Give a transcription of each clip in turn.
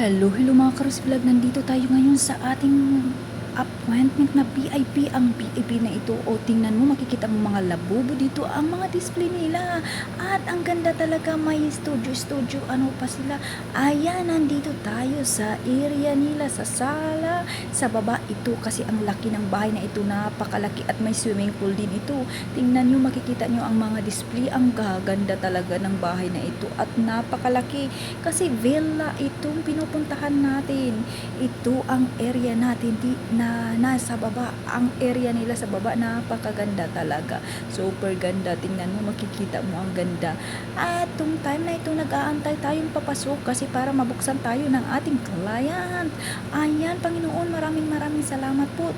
Hello, hello mga Karos Vlog. Nandito tayo ngayon sa ating appointment na VIP. Ang VIP na ito, o tingnan mo, makikita mo mga labubo dito, ang mga display nila. At ang ganda talaga, may studio, ano pa sila. Ayan, nandito tayo sa area nila, sa sala. Sa baba ito, kasi ang laki ng bahay na ito, napakalaki at may swimming pool din ito. Tingnan nyo, makikita nyo ang mga display. Ang gaganda talaga ng bahay na ito at napakalaki. Kasi villa itong pinupuntahan natin. Ito ang area natin na nasa baba. Ang area nila sa baba, napakaganda talaga. Super ganda. Tingnan mo, makikita mo ang ganda. At itong time na ito, nag-aantay tayong papasok kasi para mabuksan tayo ng ating client. Ayan, Panginoon, maraming salamat po.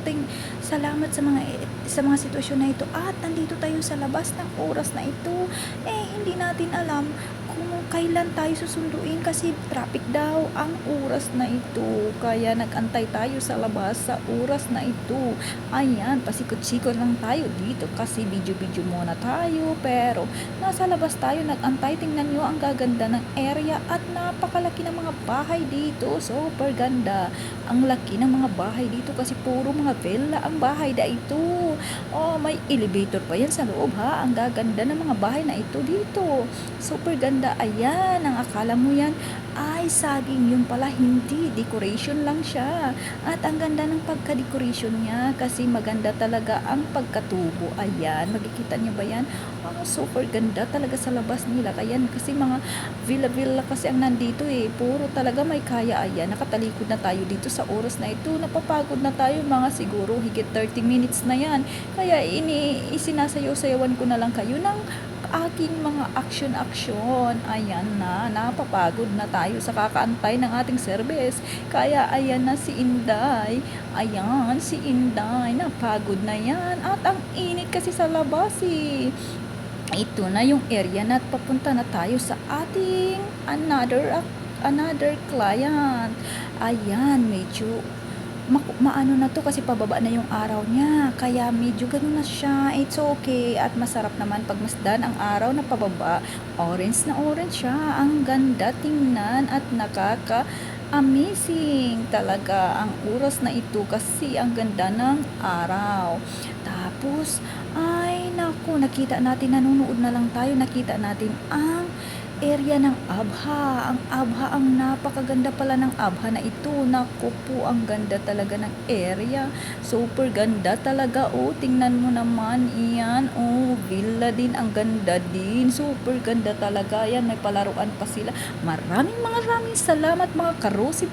Salamat sa mga sitwasyon na ito. At nandito tayo sa labas ng oras na ito. Hindi natin alam kung kailan tayo susunduin kasi traffic daw ang oras na ito. Kaya nag-antay tayo sa labas sa oras na ito. Ayan, pasikot-sikot lang tayo dito kasi video-video muna tayo. Pero nasa labas tayo nag-antay. Tingnan nyo ang gaganda ng area at napakalaki ng mga bahay dito. Super ganda. Ang laki ng mga bahay dito kasi puro mga villa ang bahay na ito. Oh, may elevator pa yan sa loob ha. Ang gaganda ng mga bahay na ito dito. Super ganda. Ayan, ang akala mo yan ay saging, yun pala hindi, decoration lang siya. At ang ganda ng pagka-decoration niya kasi maganda talaga ang pagkatubo. Ayan, makikita niyo ba yan? Super ganda talaga sa labas nila. Ayan, kasi mga villa-villa kasi ang nandito puro talaga may kaya. Ayan, nakatalikod na tayo dito sa oras na ito. Napapagod na tayo, mga siguro higit 30 minutes na yan. Kaya isinasayaw-sayawan ko na lang kayo ng aking mga action. Ayan na, napapagod na tayo sa kakaantay ng ating service. Kaya ayan na si Inday. Ayan, si Inday, napagod na yan. At ang init kasi sa labas Ito na yung area na papunta na tayo sa ating another client. Ayan, medyo maano na to kasi pababa na yung araw niya. Kaya medyo ganun na siya. It's okay. At masarap naman pag masdan ang araw na pababa. Orange na orange siya. Ang ganda tingnan at amazing talaga ang oras na ito kasi ang ganda ng araw. Tapos, ay naku, nakita natin, nanonood na lang tayo, nakita natin ang area ng Abha. Ang Abha, ang napakaganda pala ng Abha na ito. Naku po, ang ganda talaga ng area. Super ganda talaga. Tingnan mo naman. Iyan. Villa din. Ang ganda din. Super ganda talaga. Yan, may palaruan pa sila. Maraming salamat mga karosi.